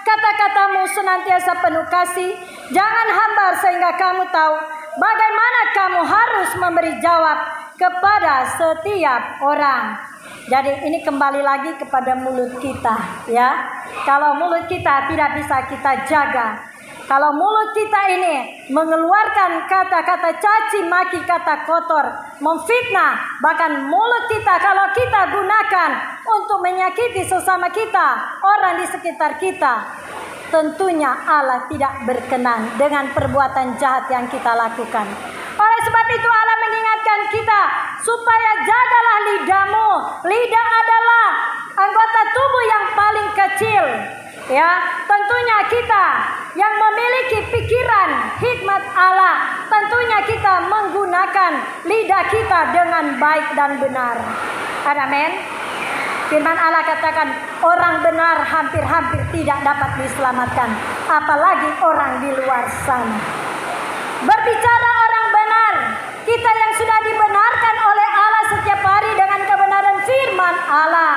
kata-katamu senantiasa penuh kasih, jangan hambar, sehingga kamu tahu bagaimana kamu harus memberi jawab kepada setiap orang. Jadi ini kembali lagi kepada mulut kita, ya. Kalau mulut kita tidak bisa kita jaga, kalau mulut kita ini mengeluarkan kata-kata caci maki, kata kotor, memfitnah, bahkan mulut kita kalau kita gunakan untuk menyakiti sesama kita, orang di sekitar kita, tentunya Allah tidak berkenan dengan perbuatan jahat yang kita lakukan. Oleh sebab itu Allah mengingatkan kita supaya jagalah lidahmu. Lidah adalah anggota tubuh yang paling kecil, ya. Tentunya kita yang memiliki pikiran hikmat Allah, tentunya kita menggunakan lidah kita dengan baik dan benar. Amin. Firman Allah katakan orang benar hampir-hampir tidak dapat diselamatkan, apalagi orang di luar sana. Berbicara orang benar, kita yang sudah dibenarkan oleh Allah setiap hari dengan kebenaran firman Allah,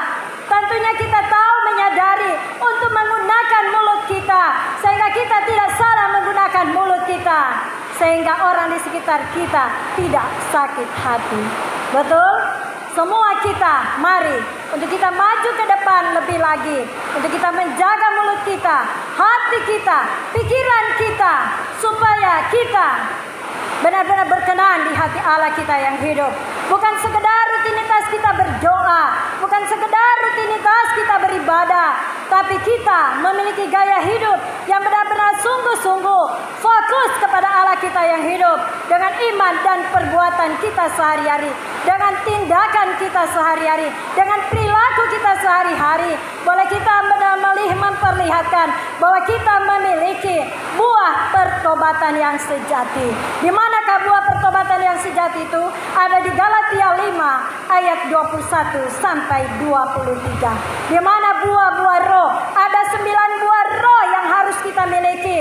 tentunya kita tahu menyadari untuk menggunakan mulut kita, sehingga kita tidak salah menggunakan mulut kita, sehingga orang di sekitar kita tidak sakit hati. Betul? Semua kita mari untuk kita maju ke depan lebih lagi, untuk kita menjaga mulut kita, hati kita, pikiran kita, supaya kita benar-benar berkenan di hati Allah kita yang hidup. Bukan sekedar rutinitas kita berdoa, bukan sekedar rutinitas kita beribadah, tapi kita memiliki gaya hidup yang benar-benar sungguh-sungguh fokus kepada Allah kita yang hidup, dengan iman dan perbuatan kita sehari-hari, dengan tindakan kita sehari-hari, dengan perilaku kita sehari-hari. Boleh kita benar-benar memperlihatkan bahwa kita memiliki buah pertobatan yang sejati. Di manakah buah pertobatan yang sejati itu? Ada di Galatia 5 ayat 21 sampai 23. Di mana buah-buah roh? Ada 9 buah roh yang harus kita miliki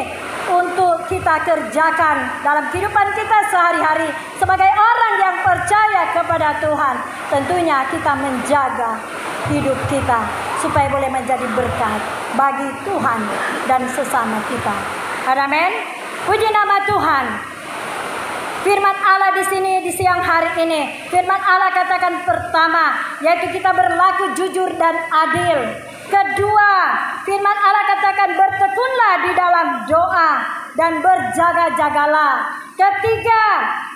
untuk kita kerjakan dalam kehidupan kita sehari-hari sebagai orang yang percaya kepada Tuhan. Tentunya kita menjaga hidup kita supaya boleh menjadi berkat bagi Tuhan dan sesama kita. Amin. Puji nama Tuhan. Firman Allah di sini di siang hari ini, firman Allah katakan pertama, yaitu kita berlaku jujur dan adil. Kedua, firman Allah katakan bertekunlah di dalam doa dan berjaga-jagalah. Ketiga,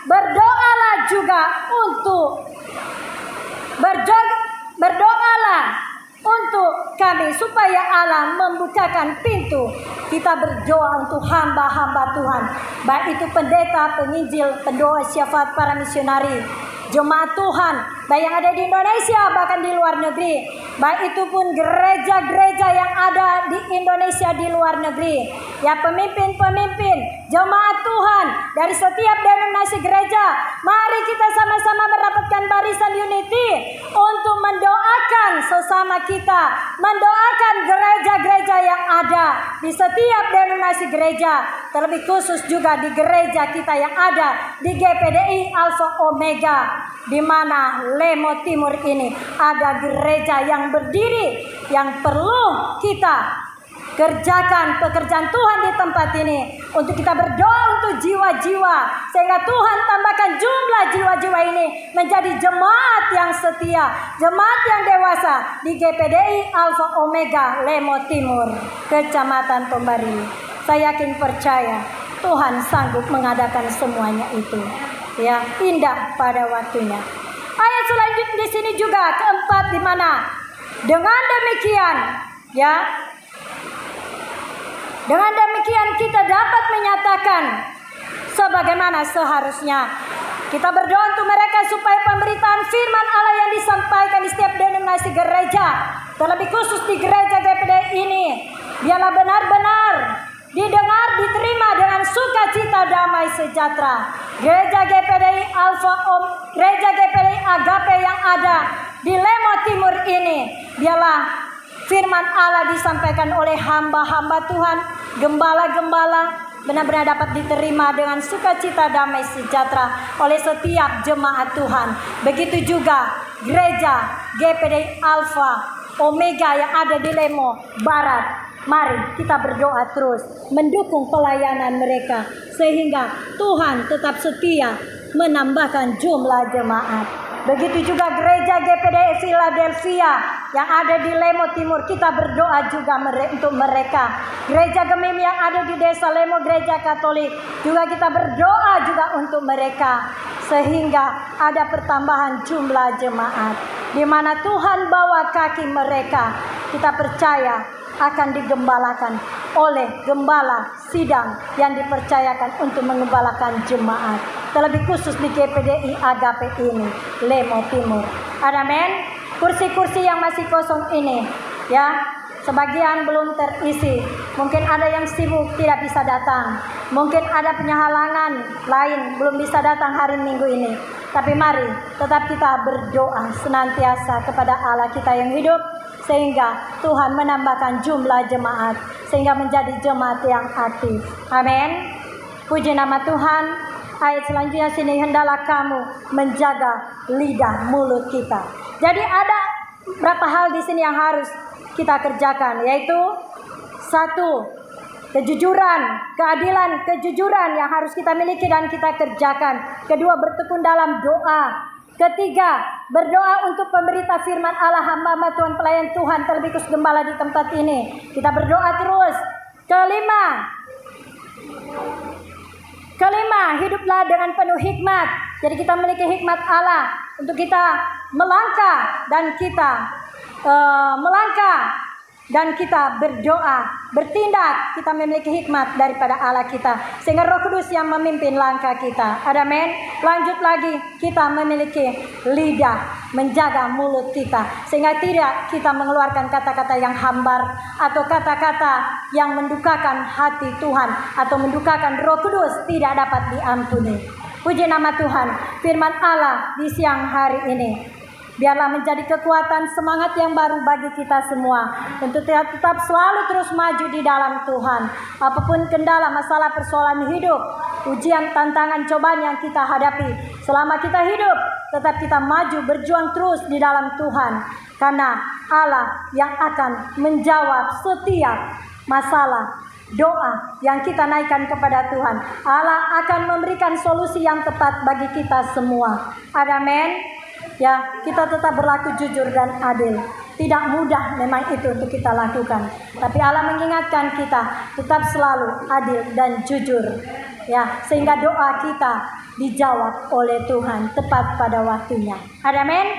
berdoalah juga untuk berdoalah untuk kami supaya Allah membukakan pintu. Kita berdoa untuk hamba-hamba Tuhan, baik itu pendeta, penginjil, pendoa, syafaat, para misionari, jemaat Tuhan, baik yang ada di Indonesia bahkan di luar negeri, baik itu pun gereja-gereja yang ada di Indonesia di luar negeri, ya, pemimpin-pemimpin, jemaat Tuhan dari setiap denominasi gereja. Mari kita sama-sama merapatkan barisan unity untuk mendoakan sesama kita, mendoakan gereja-gereja yang ada di setiap denominasi gereja, terlebih khusus juga di gereja kita yang ada di GPDI Alpha Omega, di mana Lemo Timur ini ada gereja yang berdiri, yang perlu kita kerjakan pekerjaan Tuhan di tempat ini, untuk kita berdoa untuk jiwa-jiwa, sehingga Tuhan tambahkan jumlah jiwa-jiwa ini menjadi jemaat yang setia, jemaat yang dewasa di GPDI Alfa Omega Lemo Timur, Kecamatan Tombari. Saya yakin percaya Tuhan sanggup mengadakan semuanya itu, ya, indah pada waktunya. Ayat selanjutnya di sini juga keempat, di mana dengan demikian, ya, dengan demikian kita dapat menyatakan sebagaimana seharusnya. Kita berdoa untuk mereka supaya pemberitaan firman Allah yang disampaikan di setiap denominasi gereja, terlebih khusus di gereja GPDI ini, biarlah benar-benar didengar, diterima dengan sukacita, damai, sejahtera. Gereja GPDI Gereja GPDI Agape yang ada di Lemo Timur ini, biarlah firman Allah disampaikan oleh hamba-hamba Tuhan, gembala-gembala, benar-benar dapat diterima dengan sukacita, damai, sejahtera oleh setiap jemaat Tuhan. Begitu juga gereja GPDI Alfa Omega yang ada di Lemo Barat. Mari kita berdoa terus mendukung pelayanan mereka, sehingga Tuhan tetap setia menambahkan jumlah jemaat. Begitu juga gereja GPDI Philadelphia yang ada di Lemo Timur, kita berdoa juga untuk mereka. Gereja Gemim yang ada di Desa Lemo, gereja Katolik, juga kita berdoa juga untuk mereka, sehingga ada pertambahan jumlah jemaat. Di mana Tuhan bawa kaki mereka, kita percaya akan digembalakan oleh gembala sidang yang dipercayakan untuk mengembalakan jemaat, terlebih khusus di GPDI Agape ini, Lemo Timur. Amin. Kursi-kursi yang masih kosong ini, ya, sebagian belum terisi. Mungkin ada yang sibuk tidak bisa datang, mungkin ada penhalangan lain belum bisa datang hari Minggu ini. Tapi mari tetap kita berdoa senantiasa kepada Allah kita yang hidup, sehingga Tuhan menambahkan jumlah jemaat, sehingga menjadi jemaat yang aktif. Amin. Puji nama Tuhan. Ayat selanjutnya sini, hendaklah kamu menjaga lidah mulut kita. Jadi ada berapa hal di sini yang harus kita kerjakan, yaitu satu, kejujuran, keadilan, kejujuran yang harus kita miliki dan kita kerjakan. Kedua, bertekun dalam doa. Ketiga, berdoa untuk pemberita firman Allah, hamba-hamba Tuhan, pelayan Tuhan, terlebih khusus gembala di tempat ini. Kita berdoa terus. Kelima, hiduplah dengan penuh hikmat. Jadi kita memiliki hikmat Allah untuk kita melangkah dan kita berdoa, bertindak. Kita memiliki hikmat daripada Allah kita, sehingga Roh Kudus yang memimpin langkah kita. Amin. Lanjut lagi, kita memiliki lidah, menjaga mulut kita, sehingga tidak kita mengeluarkan kata-kata yang hambar atau kata-kata yang mendukakan hati Tuhan atau mendukakan Roh Kudus, tidak dapat diampuni. Puji nama Tuhan. Firman Allah di siang hari ini biarlah menjadi kekuatan, semangat yang baru bagi kita semua untuk tetap selalu terus maju di dalam Tuhan. Apapun kendala, masalah, persoalan hidup, ujian, tantangan, cobaan yang kita hadapi, selama kita hidup, tetap kita maju berjuang terus di dalam Tuhan. Karena Allah yang akan menjawab setiap masalah, doa yang kita naikkan kepada Tuhan. Allah akan memberikan solusi yang tepat bagi kita semua. Amin. Ya, kita tetap berlaku jujur dan adil. Tidak mudah memang itu untuk kita lakukan, tapi Allah mengingatkan kita tetap selalu adil dan jujur, ya, sehingga doa kita dijawab oleh Tuhan tepat pada waktunya. Amin.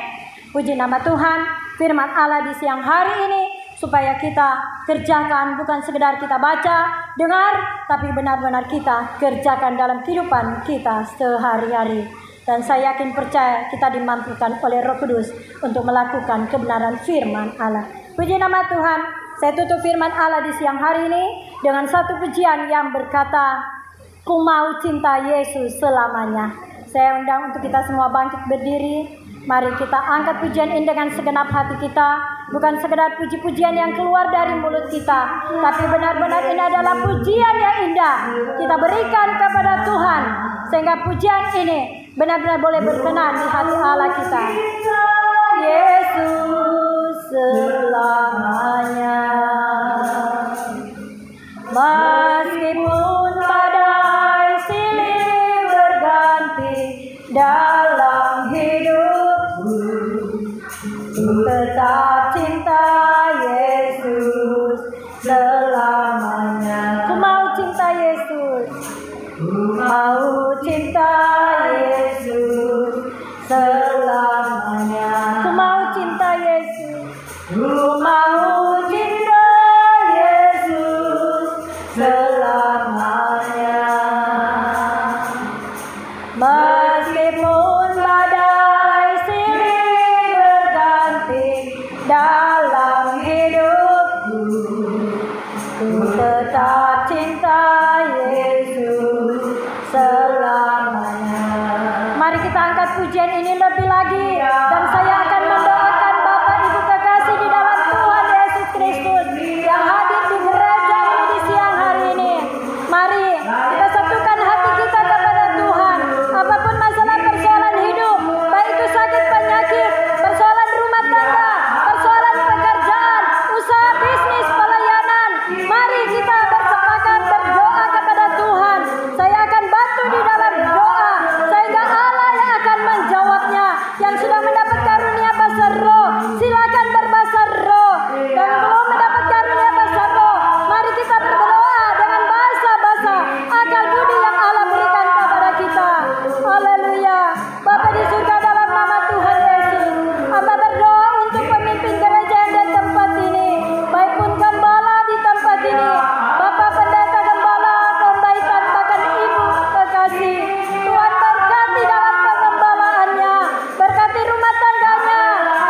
Puji nama Tuhan. Firman Allah di siang hari ini supaya kita kerjakan, bukan sekedar kita baca, dengar, tapi benar-benar kita kerjakan dalam kehidupan kita sehari-hari. Dan saya yakin percaya kita dimampukan oleh Roh Kudus untuk melakukan kebenaran firman Allah. Puji nama Tuhan. Saya tutup firman Allah di siang hari ini dengan satu pujian yang berkata, "Ku mau cinta Yesus selamanya." Saya undang untuk kita semua bangkit berdiri. Mari kita angkat pujian ini dengan segenap hati kita. Bukan sekedar puji-pujian yang keluar dari mulut kita, tapi benar-benar ini adalah pujian yang indah kita berikan kepada Tuhan, sehingga pujian ini benar-benar boleh berkenan di hati Allah kita. Yesus selamanya. Meskipun badai silih berganti dalam hidupku, tetap cinta Yesus selamanya. Ku mau cinta Yesus, ku mau cinta Yesus selamanya. Ku mau cinta Yesus, ku mau cinta Yesus selamanya. Meskipun badai silih berganti dalam hidupku, ku tetap cinta Yesus selamanya. Mari kita angkat pujian ini lebih lagi, dan saya akan mendoakan Bapak Ibu kekasih di dalam Tuhan Yesus Kristus yang hadir di gereja ini di siang hari ini. Mari kita satukan hati kita kepada Tuhan. Apapun masalah persoalan hidup, baik itu sakit penyakit, persoalan rumah tangga, persoalan pekerjaan, usaha bisnis, pelayanan, mari kita bersepakat berdoa kepada Tuhan. Saya akan bantu di dalam doa, sehingga Allah yang akan menjawabnya. Yang sudah mendapat karunia bahasa roh, silakan berbahasa roh. Dan belum mendapat karunia bahasa roh, mari kita berdoa dengan bahasa-bahasa akal budi yang Allah berikan kepada kita. Haleluya. Bapa di surga, dalam nama Tuhan Yesus, Hamba berdoa untuk pemimpin gereja yang di tempat ini, baik pun gembala di tempat ini, Bapak pendeta gembala, kebaikan bahkan ibu kekasih. Tuhan berkati dalam pengembalaannya, berkati rumah tangganya,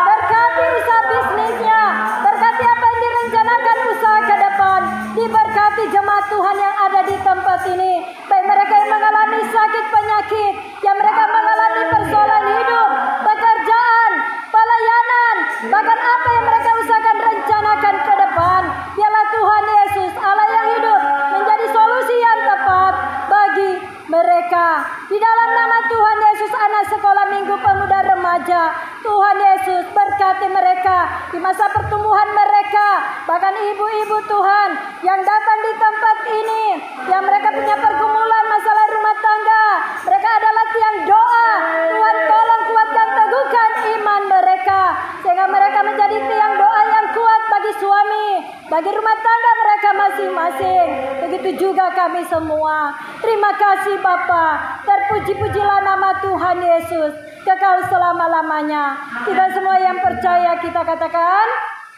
berkati usaha bisnisnya, berkati apa yang direncanakan usaha ke depan, diberkati jemaat Tuhan yang ada di tempat ini, baik mereka yang mengalami sakit penyakit, yang mereka mengalami persoalan hidup, pekerjaan, pelayanan, bahkan apa yang mereka usahakan rencanakan ke depan. Biarlah Tuhan Yesus, Allah yang hidup, menjadi solusi yang tepat bagi mereka. Di dalam nama Tuhan Yesus, anak sekolah minggu, pemuda, remaja, Tuhan Yesus berkati mereka di masa pertumbuhan mereka, bahkan ibu-ibu Tuhan yang datang di tempat ini, yang mereka punya pergumulan masalah rumah tangga, mereka adalah tiang doa. Tuhan tolong kuatkan, teguhkan iman mereka, sehingga mereka menjadi tiang doa yang kuat bagi suami, bagi rumah tangga mereka masing-masing. Begitu juga kami semua. Terima kasih Bapa. Terpuji-pujilah nama Tuhan Yesus kekal selama-lamanya. Kita semua yang percaya kita katakan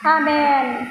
amin.